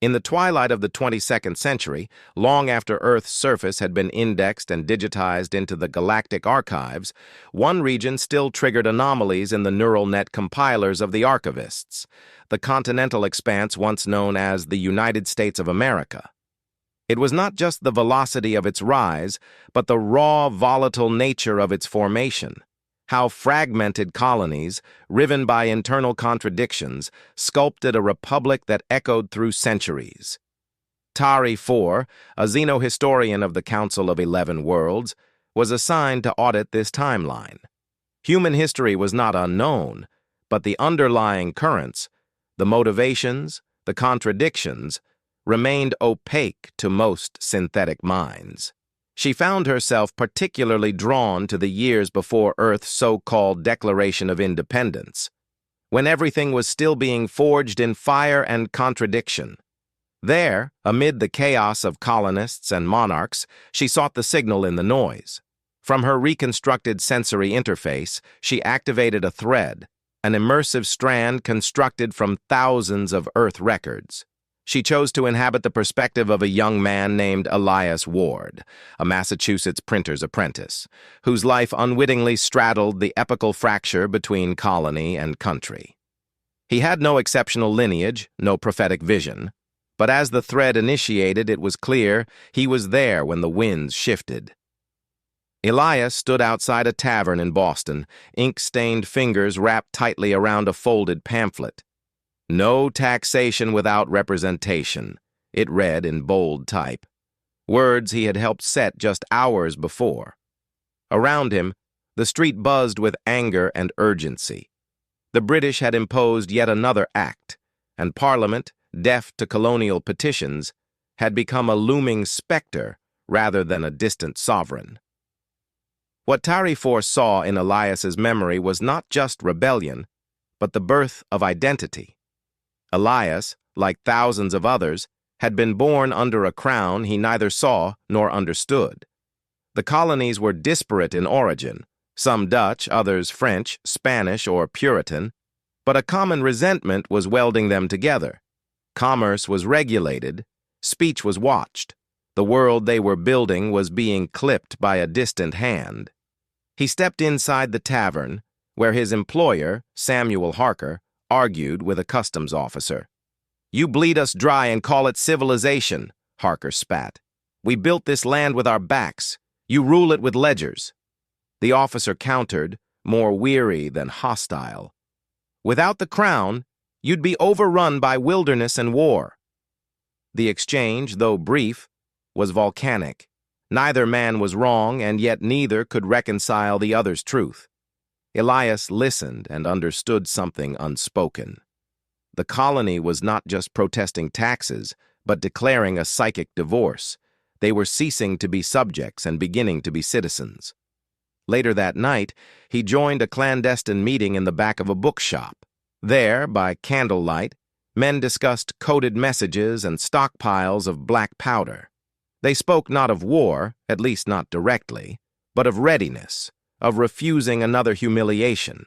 In the twilight of the 22nd century, long after Earth's surface had been indexed and digitized into the galactic archives, one region still triggered anomalies in the neural net compilers of the archivists, the continental expanse once known as the United States of America. It was not just the velocity of its rise, but the raw, volatile nature of its formation. How fragmented colonies, riven by internal contradictions, sculpted a republic that echoed through centuries. Tari IV, a xenohistorian of the Council of 11 Worlds, was assigned to audit this timeline. Human history was not unknown, but the underlying currents, the motivations, the contradictions, remained opaque to most synthetic minds. She found herself particularly drawn to the years before Earth's so-called Declaration of Independence, when everything was still being forged in fire and contradiction. There, amid the chaos of colonists and monarchs, she sought the signal in the noise. From her reconstructed sensory interface, she activated a thread, an immersive strand constructed from thousands of Earth records. She chose to inhabit the perspective of a young man named Elias Ward, a Massachusetts printer's apprentice, whose life unwittingly straddled the epical fracture between colony and country. He had no exceptional lineage, no prophetic vision, but as the thread initiated, it was clear he was there when the winds shifted. Elias stood outside a tavern in Boston, ink-stained fingers wrapped tightly around a folded pamphlet. "No taxation without representation," it read in bold type, words he had helped set just hours before. Around him, the street buzzed with anger and urgency. The British had imposed yet another act, and Parliament, deaf to colonial petitions, had become a looming specter rather than a distant sovereign. What Tari IV saw in Elias's memory was not just rebellion, but the birth of identity. Elias, like thousands of others, had been born under a crown he neither saw nor understood. The colonies were disparate in origin, some Dutch, others French, Spanish, or Puritan, but a common resentment was welding them together. Commerce was regulated, speech was watched. The world they were building was being clipped by a distant hand. He stepped inside the tavern, where his employer, Samuel Harker, argued with a customs officer. "You bleed us dry and call it civilization," Harker spat. "We built this land with our backs. You rule it with ledgers." The officer countered, more weary than hostile. "Without the crown, you'd be overrun by wilderness and war." The exchange, though brief, was volcanic. Neither man was wrong, and yet neither could reconcile the other's truth. Elias listened and understood something unspoken. The colony was not just protesting taxes, but declaring a psychic divorce. They were ceasing to be subjects and beginning to be citizens. Later that night, he joined a clandestine meeting in the back of a bookshop. There, by candlelight, men discussed coded messages and stockpiles of black powder. They spoke not of war, at least not directly, but of readiness, of refusing another humiliation.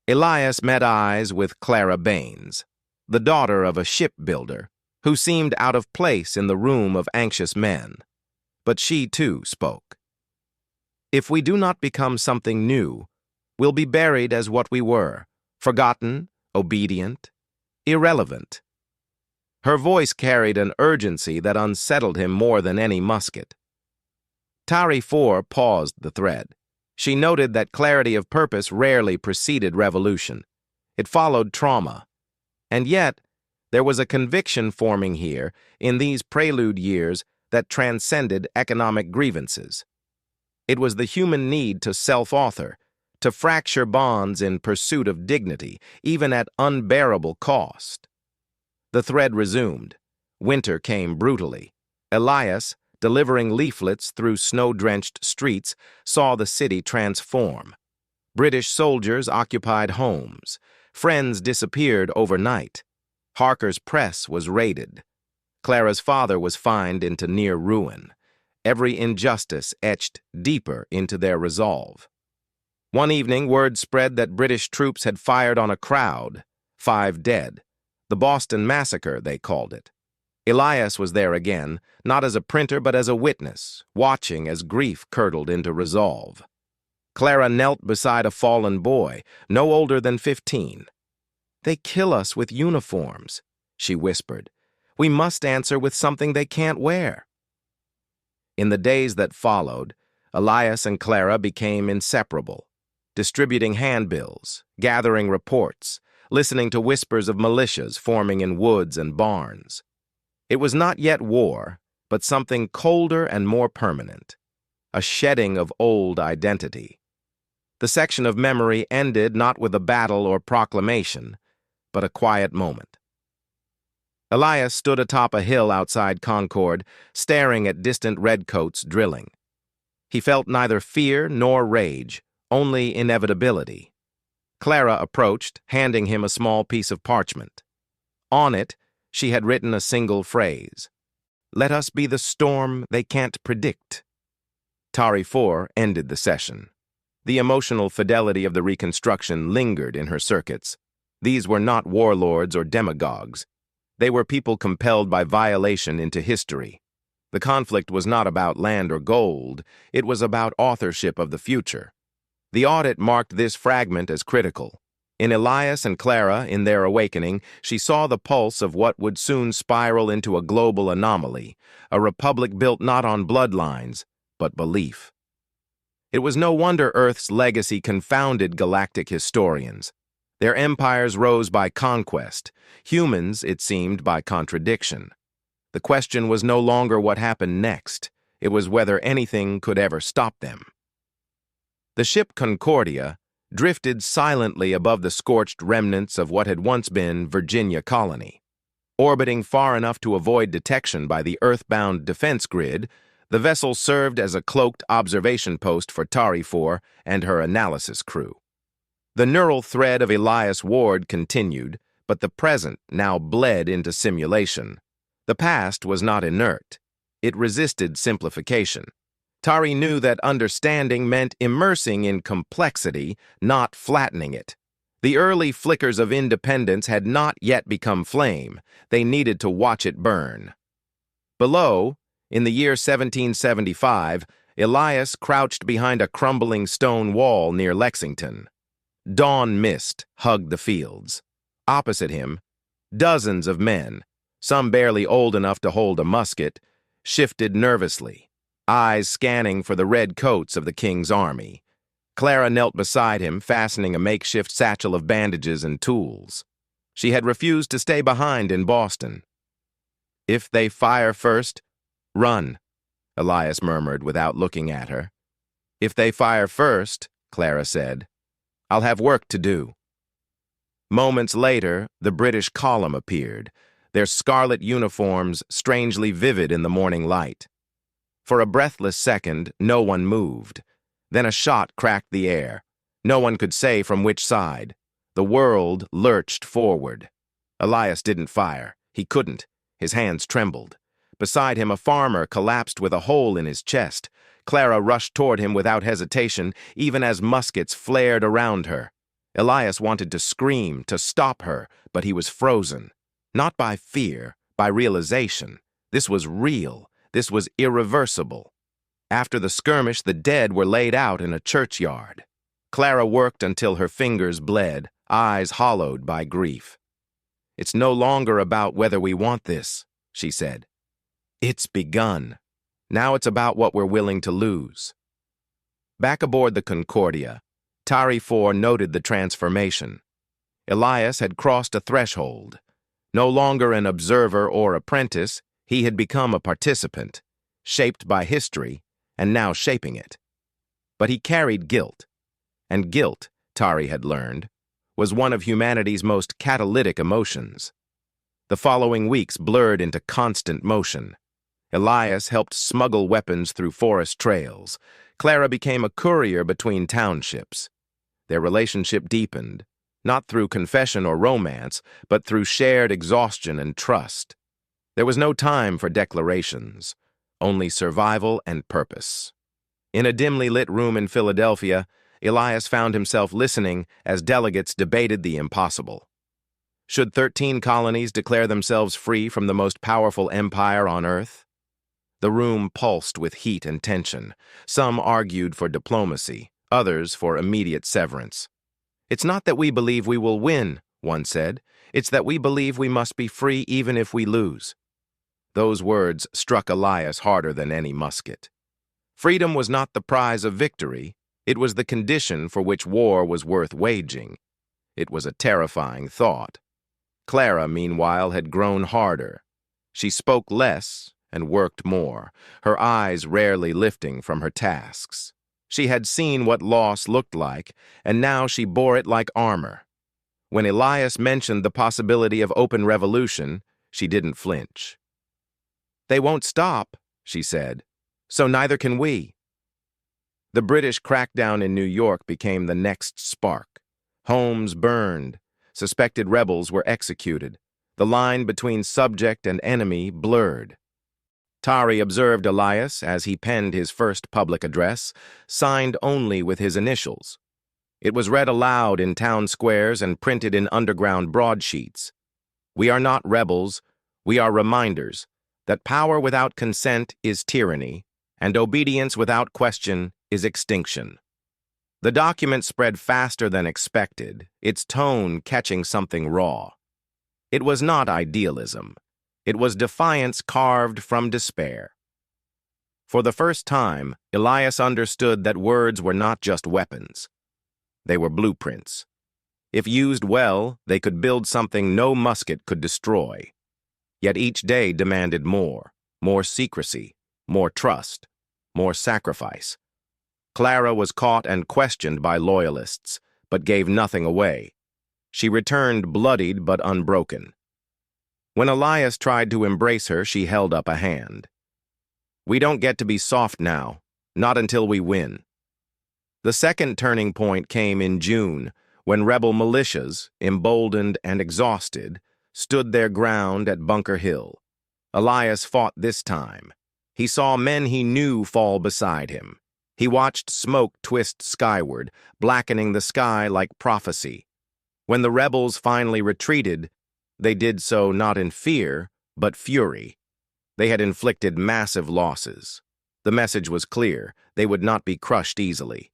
Elias met eyes with Clara Baines, the daughter of a shipbuilder, who seemed out of place in the room of anxious men. But she, too, spoke. "If we do not become something new, we'll be buried as what we were, forgotten, obedient, irrelevant." Her voice carried an urgency that unsettled him more than any musket. Tari IV paused the thread. She noted that clarity of purpose rarely preceded revolution. It followed trauma. And yet, there was a conviction forming here, in these prelude years, that transcended economic grievances. It was the human need to self-author, to fracture bonds in pursuit of dignity, even at unbearable cost. The thread resumed. Winter came brutally. Elias, delivering leaflets through snow-drenched streets, saw the city transform. British soldiers occupied homes. Friends disappeared overnight. Harker's press was raided. Clara's father was fined into near ruin. Every injustice etched deeper into their resolve. One evening, word spread that British troops had fired on a crowd. 5 dead. The Boston Massacre, they called it. Elias was there again, not as a printer but as a witness, watching as grief curdled into resolve. Clara knelt beside a fallen boy, no older than 15. "They kill us with uniforms," she whispered. "We must answer with something they can't wear." In the days that followed, Elias and Clara became inseparable, distributing handbills, gathering reports, listening to whispers of militias forming in woods and barns. It was not yet war, but something colder and more permanent, a shedding of old identity. The section of memory ended not with a battle or proclamation, but a quiet moment. Elias stood atop a hill outside Concord, staring at distant redcoats drilling. He felt neither fear nor rage, only inevitability. Clara approached, handing him a small piece of parchment. On it, she had written a single phrase: "Let us be the storm they can't predict." Tari IV ended the session. The emotional fidelity of the reconstruction lingered in her circuits. These were not warlords or demagogues. They were people compelled by violation into history. The conflict was not about land or gold, it was about authorship of the future. The audit marked this fragment as critical. In Elias and Clara, in their awakening, she saw the pulse of what would soon spiral into a global anomaly, a republic built not on bloodlines, but belief. It was no wonder Earth's legacy confounded galactic historians. Their empires rose by conquest, humans, it seemed, by contradiction. The question was no longer what happened next, it was whether anything could ever stop them. The ship Concordia drifted silently above the scorched remnants of what had once been Virginia Colony. Orbiting far enough to avoid detection by the earthbound defense grid, the vessel served as a cloaked observation post for Tari IV and her analysis crew. The neural thread of Elias Ward continued, but the present now bled into simulation. The past was not inert. It resisted simplification. Tari knew that understanding meant immersing in complexity, not flattening it. The early flickers of independence had not yet become flame. They needed to watch it burn. Below, in the year 1775, Elias crouched behind a crumbling stone wall near Lexington. Dawn mist hugged the fields. Opposite him, dozens of men, some barely old enough to hold a musket, shifted nervously, eyes scanning for the red coats of the king's army. Clara knelt beside him, fastening a makeshift satchel of bandages and tools. She had refused to stay behind in Boston. "If they fire first, run," Elias murmured without looking at her. "If they fire first," Clara said, "I'll have work to do." Moments later, the British column appeared, their scarlet uniforms strangely vivid in the morning light. For a breathless second, no one moved. Then a shot cracked the air. No one could say from which side. The world lurched forward. Elias didn't fire. He couldn't. His hands trembled. Beside him, a farmer collapsed with a hole in his chest. Clara rushed toward him without hesitation, even as muskets flared around her. Elias wanted to scream, to stop her, but he was frozen. Not by fear, by realization. This was real. This was irreversible. After the skirmish, the dead were laid out in a churchyard. Clara worked until her fingers bled, eyes hollowed by grief. "It's no longer about whether we want this," she said. "It's begun. Now it's about what we're willing to lose." Back aboard the Concordia, Tari IV noted the transformation. Elias had crossed a threshold. No longer an observer or apprentice, he had become a participant, shaped by history, and now shaping it. But he carried guilt, and guilt, Tari had learned, was one of humanity's most catalytic emotions. The following weeks blurred into constant motion. Elias helped smuggle weapons through forest trails. Clara became a courier between townships. Their relationship deepened, not through confession or romance, but through shared exhaustion and trust. There was no time for declarations, only survival and purpose. In a dimly lit room in Philadelphia, Elias found himself listening as delegates debated the impossible. Should 13 colonies declare themselves free from the most powerful empire on Earth? The room pulsed with heat and tension. Some argued for diplomacy, others for immediate severance. "It's not that we believe we will win," one said. "It's that we believe we must be free even if we lose." Those words struck Elias harder than any musket. Freedom was not the prize of victory. It was the condition for which war was worth waging. It was a terrifying thought. Clara, meanwhile, had grown harder. She spoke less and worked more, her eyes rarely lifting from her tasks. She had seen what loss looked like, and now she bore it like armor. When Elias mentioned the possibility of open revolution, she didn't flinch. "They won't stop," she said, "so neither can we." The British crackdown in New York became the next spark. Homes burned. Suspected rebels were executed. The line between subject and enemy blurred. Tari observed Elias as he penned his first public address, signed only with his initials. It was read aloud in town squares and printed in underground broadsheets. "We are not rebels. We are reminders that power without consent is tyranny, and obedience without question is extinction." The document spread faster than expected, its tone catching something raw. It was not idealism. It was defiance carved from despair. For the first time, Elias understood that words were not just weapons. They were blueprints. If used well, they could build something no musket could destroy. Yet each day demanded more secrecy, more trust, more sacrifice. Clara was caught and questioned by loyalists, but gave nothing away. She returned bloodied but unbroken. When Elias tried to embrace her, she held up a hand. "We don't get to be soft now, not until we win." The second turning point came in June, when rebel militias, emboldened and exhausted, stood their ground at Bunker Hill. Elias fought this time. He saw men he knew fall beside him. He watched smoke twist skyward, blackening the sky like prophecy. When the rebels finally retreated, they did so not in fear, but fury. They had inflicted massive losses. The message was clear: they would not be crushed easily.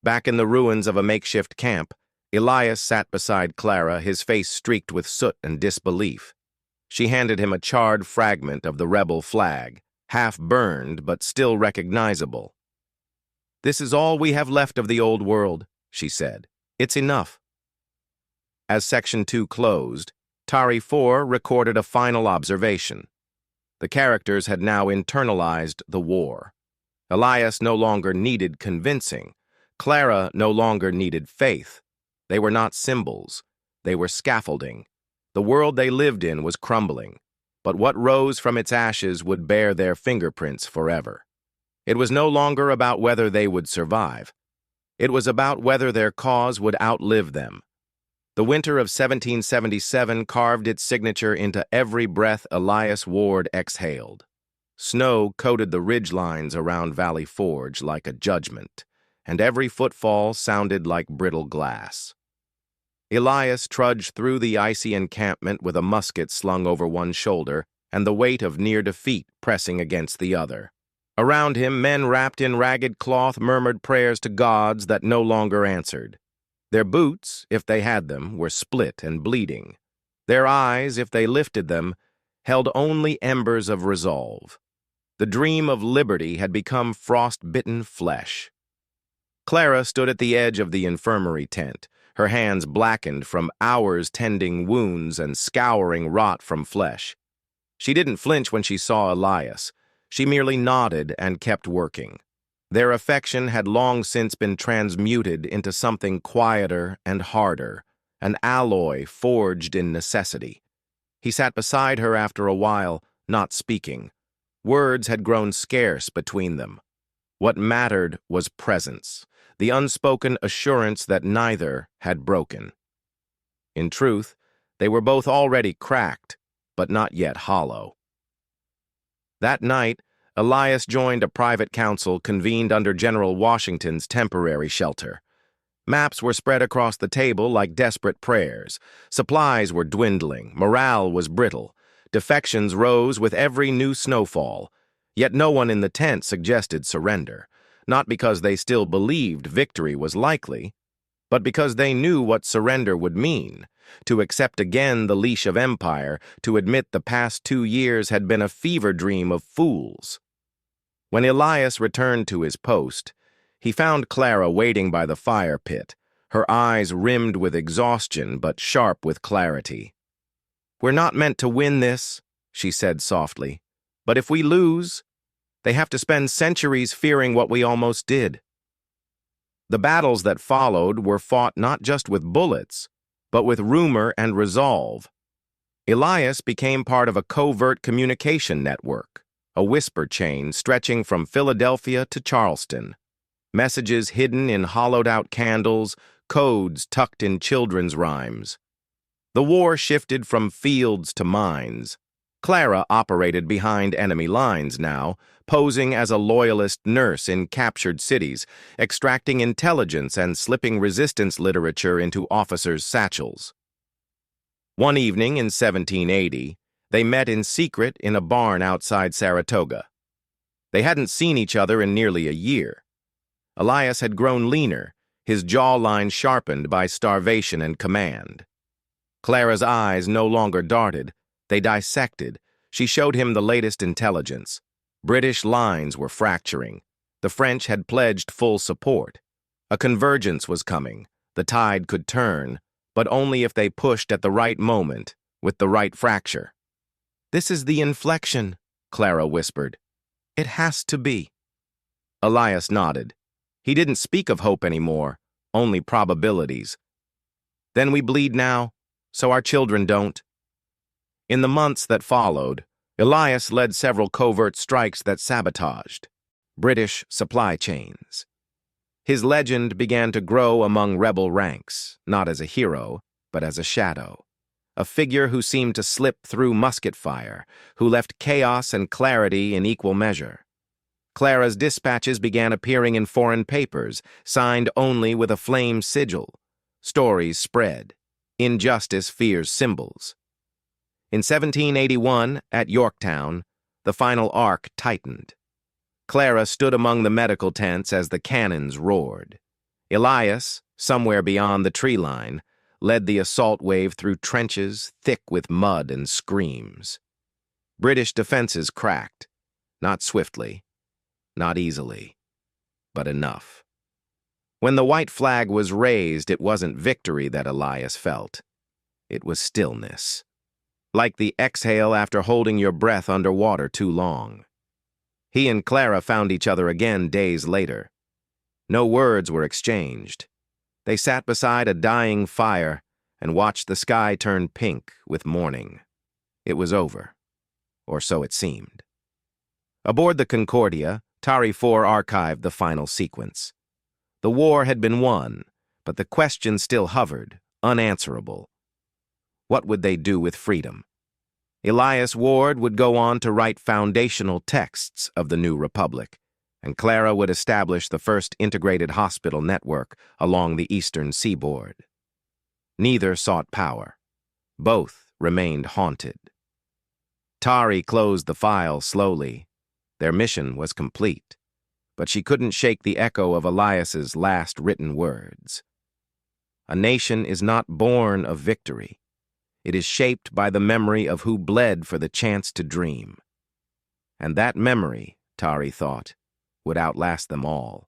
Back in the ruins of a makeshift camp, Elias sat beside Clara, his face streaked with soot and disbelief. She handed him a charred fragment of the rebel flag, half burned but still recognizable. "This is all we have left of the old world," she said. "It's enough." As Section 2 closed, Tari 4 recorded a final observation. The characters had now internalized the war. Elias no longer needed convincing. Clara no longer needed faith. They were not symbols. They were scaffolding. The world they lived in was crumbling, but what rose from its ashes would bear their fingerprints forever. It was no longer about whether they would survive. It was about whether their cause would outlive them. The winter of 1777 carved its signature into every breath Elias Ward exhaled. Snow coated the ridgelines around Valley Forge like a judgment, and every footfall sounded like brittle glass. Elias trudged through the icy encampment with a musket slung over one shoulder and the weight of near defeat pressing against the other. Around him, men wrapped in ragged cloth murmured prayers to gods that no longer answered. Their boots, if they had them, were split and bleeding. Their eyes, if they lifted them, held only embers of resolve. The dream of liberty had become frost-bitten flesh. Clara stood at the edge of the infirmary tent, her hands blackened from hours tending wounds and scouring rot from flesh. She didn't flinch when she saw Elias. She merely nodded and kept working. Their affection had long since been transmuted into something quieter and harder, an alloy forged in necessity. He sat beside her after a while, not speaking. Words had grown scarce between them. What mattered was presence, the unspoken assurance that neither had broken. In truth, they were both already cracked, but not yet hollow. That night, Elias joined a private council convened under General Washington's temporary shelter. Maps were spread across the table like desperate prayers. Supplies were dwindling. Morale was brittle. Defections rose with every new snowfall. Yet no one in the tent suggested surrender, not because they still believed victory was likely, but because they knew what surrender would mean. To accept again the leash of empire, to admit the past 2 years had been a fever dream of fools. When Elias returned to his post, he found Clara waiting by the fire pit, her eyes rimmed with exhaustion but sharp with clarity. "We're not meant to win this," she said softly. "But if we lose, they have to spend centuries fearing what we almost did." The battles that followed were fought not just with bullets, but with rumor and resolve. Elias became part of a covert communication network, a whisper chain stretching from Philadelphia to Charleston. Messages hidden in hollowed-out candles, codes tucked in children's rhymes. The war shifted from fields to mines. Clara operated behind enemy lines now, posing as a loyalist nurse in captured cities, extracting intelligence and slipping resistance literature into officers' satchels. One evening in 1780, they met in secret in a barn outside Saratoga. They hadn't seen each other in nearly a year. Elias had grown leaner, his jawline sharpened by starvation and command. Clara's eyes no longer darted, they dissected. She showed him the latest intelligence. British lines were fracturing. The French had pledged full support. A convergence was coming. The tide could turn, but only if they pushed at the right moment, with the right fracture. "This is the inflection," Clara whispered. "It has to be." Elias nodded. He didn't speak of hope anymore, only probabilities. "Then we bleed now, so our children don't." In the months that followed, Elias led several covert strikes that sabotaged British supply chains. His legend began to grow among rebel ranks, not as a hero, but as a shadow. A figure who seemed to slip through musket fire, who left chaos and clarity in equal measure. Clara's dispatches began appearing in foreign papers, signed only with a flame sigil. Stories spread. Injustice fears symbols. In 1781, at Yorktown, the final arc tightened. Clara stood among the medical tents as the cannons roared. Elias, somewhere beyond the tree line, led the assault wave through trenches thick with mud and screams. British defenses cracked, not swiftly, not easily, but enough. When the white flag was raised, it wasn't victory that Elias felt. It was stillness, like the exhale after holding your breath underwater too long. He and Clara found each other again days later. No words were exchanged. They sat beside a dying fire and watched the sky turn pink with morning. It was over, or so it seemed. Aboard the Concordia, Tari 4 archived the final sequence. The war had been won, but the question still hovered, unanswerable. What would they do with freedom? Elias Ward would go on to write foundational texts of the new republic, and Clara would establish the first integrated hospital network along the eastern seaboard. Neither sought power. Both remained haunted. Tari closed the file slowly. Their mission was complete, but she couldn't shake the echo of Elias's last written words. A nation is not born of victory. It is shaped by the memory of who bled for the chance to dream. And that memory, Tari thought, would outlast them all.